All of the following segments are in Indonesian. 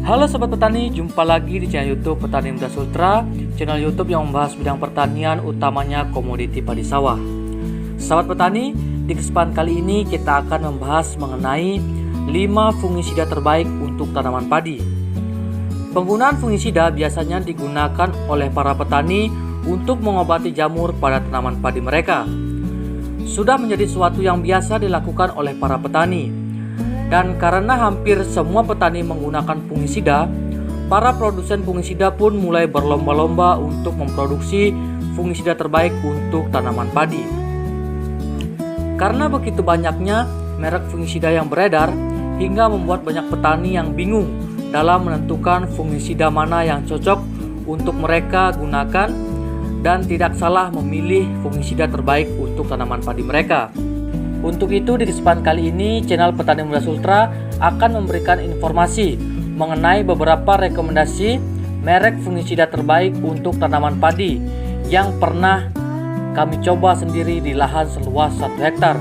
Halo Sobat Petani, jumpa lagi di channel YouTube Petani Muda Sultra, channel YouTube yang membahas bidang pertanian, utamanya komoditi padi sawah. Sahabat Petani, di kesempatan kali ini kita akan membahas mengenai 5 fungisida terbaik untuk tanaman padi. Penggunaan fungisida biasanya digunakan oleh para petani untuk mengobati jamur pada tanaman padi mereka. Sudah menjadi sesuatu yang biasa dilakukan oleh para petani. Dan karena hampir semua petani menggunakan fungisida, para produsen fungisida pun mulai berlomba-lomba untuk memproduksi fungisida terbaik untuk tanaman padi. Karena begitu banyaknya merek fungisida yang beredar, hingga membuat banyak petani yang bingung dalam menentukan fungisida mana yang cocok untuk mereka gunakan dan tidak salah memilih fungisida terbaik untuk tanaman padi mereka. Untuk itu di kesempatan kali ini channel Petani Muda Sultra akan memberikan informasi mengenai beberapa rekomendasi merek fungisida terbaik untuk tanaman padi yang pernah kami coba sendiri di lahan seluas 1 hektar.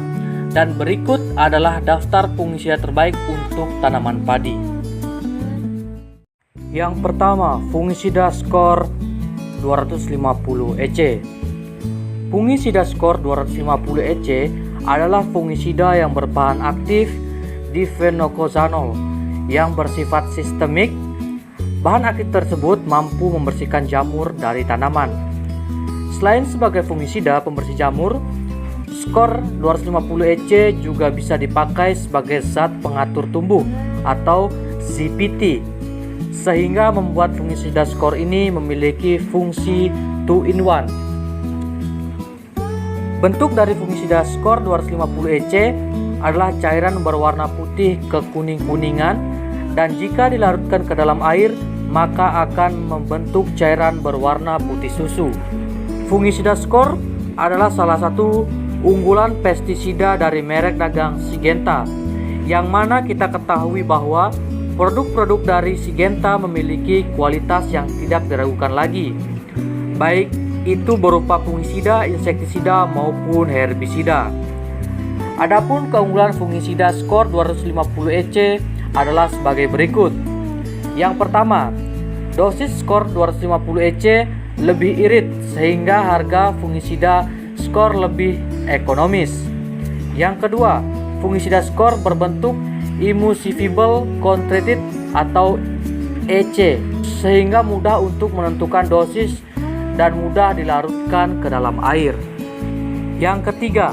Dan berikut adalah daftar fungisida terbaik untuk tanaman padi. Yang pertama, fungisida Skor 250 EC. Fungisida Skor 250 EC adalah fungisida yang berbahan aktif difenokozanol yang bersifat sistemik. Bahan aktif tersebut mampu membersihkan jamur dari tanaman. Selain sebagai fungisida pembersih jamur, Skor 250 EC juga bisa dipakai sebagai zat pengatur tumbuh atau ZPT, sehingga membuat fungisida Skor ini memiliki fungsi 2-in-1. Bentuk dari fungisida Skor 250 EC adalah cairan berwarna putih kekuning-kuningan, dan jika dilarutkan ke dalam air maka akan membentuk cairan berwarna putih susu. Fungisida Skor adalah salah satu unggulan pestisida dari merek dagang Syngenta, yang mana kita ketahui bahwa produk-produk dari Syngenta memiliki kualitas yang tidak diragukan lagi, baik itu berupa fungisida, insektisida maupun herbisida. Adapun keunggulan fungisida Skor 250 EC adalah sebagai berikut. Yang pertama, dosis Skor 250 EC lebih irit sehingga harga fungisida Skor lebih ekonomis. Yang kedua, fungisida Skor berbentuk immunosuppressible concentrated atau EC, sehingga mudah untuk menentukan dosis dan mudah dilarutkan ke dalam air. Yang ketiga,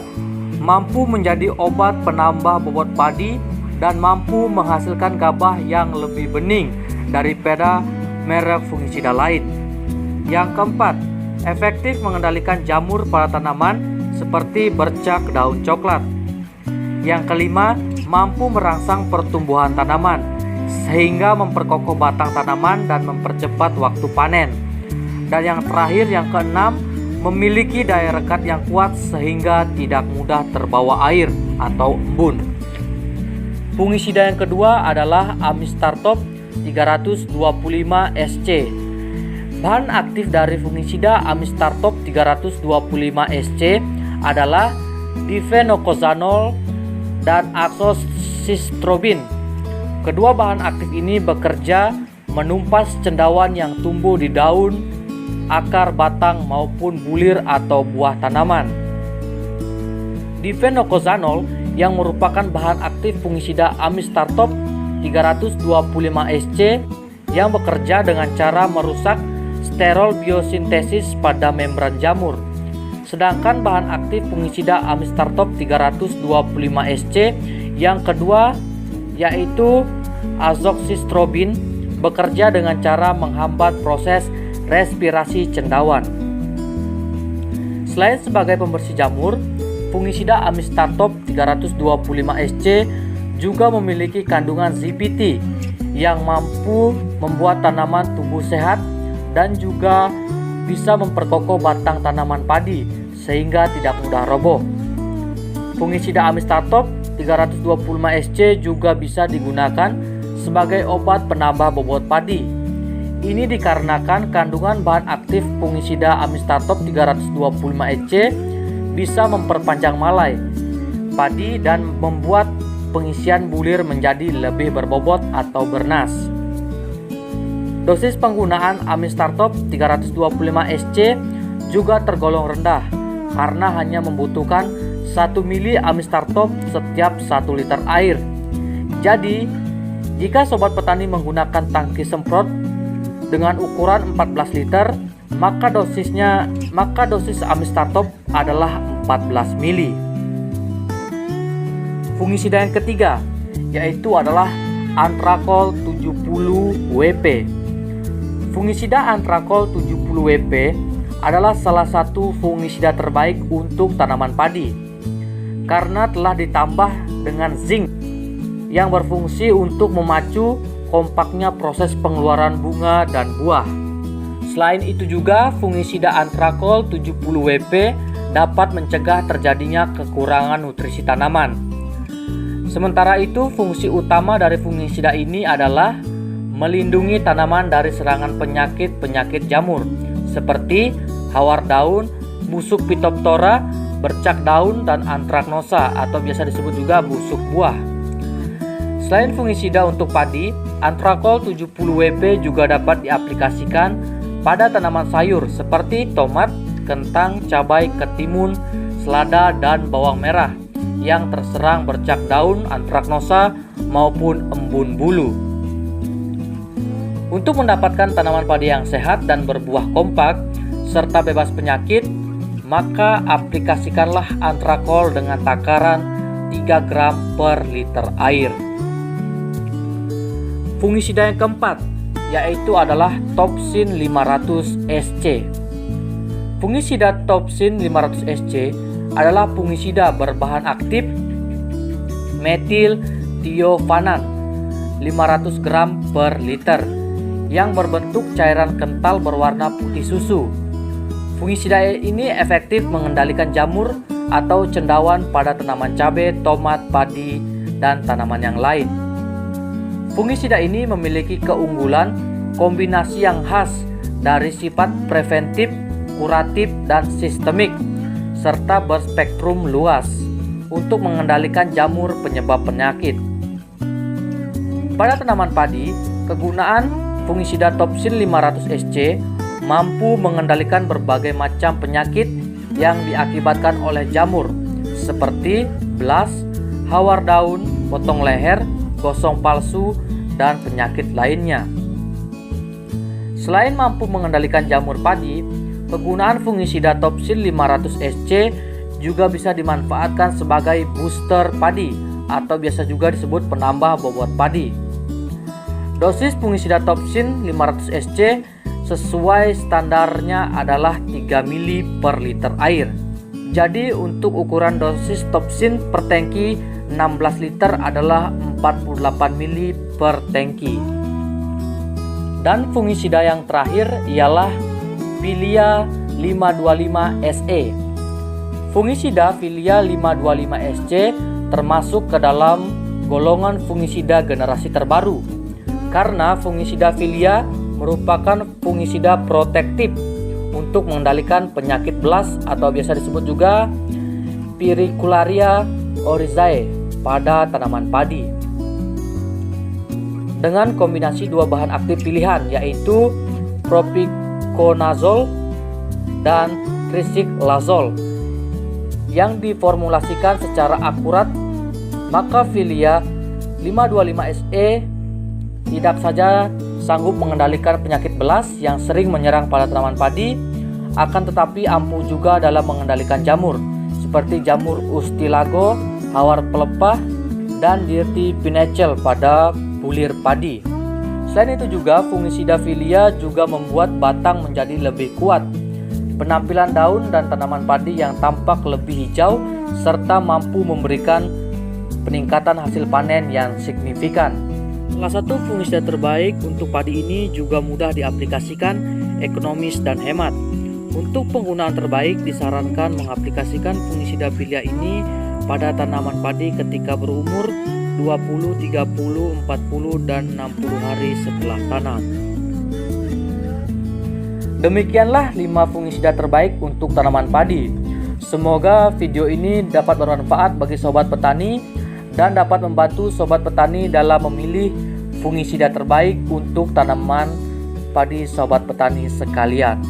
mampu menjadi obat penambah bobot padi dan mampu menghasilkan gabah yang lebih bening daripada merek fungisida lain. Yang keempat, efektif mengendalikan jamur pada tanaman seperti bercak daun coklat. Yang kelima, mampu merangsang pertumbuhan tanaman sehingga memperkokoh batang tanaman dan mempercepat waktu panen. Dan yang terakhir, yang keenam, memiliki daya rekat yang kuat sehingga tidak mudah terbawa air atau embun. Fungisida yang kedua adalah Amistartop 325 SC. Bahan aktif dari fungisida Amistartop 325 SC adalah difenokozanol dan azoxystrobin. Kedua bahan aktif ini bekerja menumpas cendawan yang tumbuh di daun, akar, batang maupun bulir atau buah tanaman. Difenokozanol yang merupakan bahan aktif fungisida Amistartop 325 SC yang bekerja dengan cara merusak sterol biosintesis pada membran jamur. Sedangkan bahan aktif fungisida Amistartop 325 SC yang kedua yaitu azoxystrobin bekerja dengan cara menghambat proses respirasi cendawan. Selain sebagai pembersih jamur, fungisida Amistartop 325 SC juga memiliki kandungan ZPT yang mampu membuat tanaman tumbuh sehat dan juga bisa memperkokoh batang tanaman padi sehingga tidak mudah roboh. Fungisida Amistartop 325 SC juga bisa digunakan sebagai obat penambah bobot padi. Ini dikarenakan kandungan bahan aktif fungisida Amistartop 325 EC bisa memperpanjang malai padi dan membuat pengisian bulir menjadi lebih berbobot atau bernas. Dosis penggunaan Amistartop 325 SC juga tergolong rendah karena hanya membutuhkan 1 mili Amistartop setiap 1 liter air. Jadi, jika sobat petani menggunakan tangki semprot dengan ukuran 14 liter, maka dosis Amistartop adalah 14 mili. Fungisida yang ketiga yaitu adalah Antrakol 70 WP. Fungisida Antrakol 70 WP adalah salah satu fungisida terbaik untuk tanaman padi karena telah ditambah dengan zinc yang berfungsi untuk memacu kompaknya proses pengeluaran bunga dan buah. Selain itu juga fungisida Antrakol 70 WP dapat mencegah terjadinya kekurangan nutrisi tanaman. Sementara itu, fungsi utama dari fungisida ini adalah melindungi tanaman dari serangan penyakit jamur seperti hawar daun, busuk Phytophthora, bercak daun, dan antraknosa atau biasa disebut juga busuk buah. Selain fungisida untuk padi, Antrakol 70 WP juga dapat diaplikasikan pada tanaman sayur seperti tomat, kentang, cabai, ketimun, selada, dan bawang merah yang terserang bercak daun, antraknosa, maupun embun bulu. Untuk mendapatkan tanaman padi yang sehat dan berbuah kompak serta bebas penyakit, maka aplikasikanlah Antrakol dengan takaran 3 gram per liter air. Fungisida yang keempat yaitu adalah Topsin 500 SC. Fungisida Topsin 500 SC adalah fungisida berbahan aktif metil tiovanan 500 gram per liter yang berbentuk cairan kental berwarna putih susu. Fungisida ini efektif mengendalikan jamur atau cendawan pada tanaman cabai, tomat, padi, dan tanaman yang lain. Fungisida ini memiliki keunggulan kombinasi yang khas dari sifat preventif, kuratif, dan sistemik serta berspektrum luas untuk mengendalikan jamur penyebab penyakit. Pada tanaman padi, kegunaan fungisida Topsin 500 SC mampu mengendalikan berbagai macam penyakit yang diakibatkan oleh jamur seperti blas, hawar daun, potong leher, gosong palsu, dan penyakit lainnya. Selain mampu mengendalikan jamur padi, penggunaan fungisida Topsin 500 SC juga bisa dimanfaatkan sebagai booster padi atau biasa juga disebut penambah bobot padi. Dosis fungisida Topsin 500 SC sesuai standarnya adalah 3 mili per liter air. Jadi untuk ukuran dosis Topsin per tangki 16 liter adalah 48 mili per tangki. Dan fungisida yang terakhir ialah Filia 525 SE. Fungisida Filia 525 SC termasuk ke dalam golongan fungisida generasi terbaru karena fungisida Filia merupakan fungisida protektif untuk mengendalikan penyakit blas atau biasa disebut juga Pyricularia oryzae pada tanaman padi. Dengan kombinasi dua bahan aktif pilihan yaitu propiconazole dan tricyclazole yang diformulasikan secara akurat, maka Filia 525 SE tidak saja sanggup mengendalikan penyakit belas yang sering menyerang pada tanaman padi, akan tetapi ampuh juga dalam mengendalikan jamur seperti jamur ustilago, hawar pelepah, dan dirty pinnacle pada bulir padi. Selain itu juga fungisida Filia juga membuat batang menjadi lebih kuat, penampilan daun dan tanaman padi yang tampak lebih hijau, serta mampu memberikan peningkatan hasil panen yang signifikan. Salah satu fungisida terbaik untuk padi ini juga mudah diaplikasikan, ekonomis dan hemat. Untuk penggunaan terbaik disarankan mengaplikasikan fungisida Filia ini pada tanaman padi ketika berumur 20, 30, 40, dan 60 hari setelah tanam. Demikianlah 5 fungisida terbaik untuk tanaman padi. Semoga video ini dapat bermanfaat bagi sobat petani dan dapat membantu sobat petani dalam memilih fungisida terbaik untuk tanaman padi sobat petani sekalian.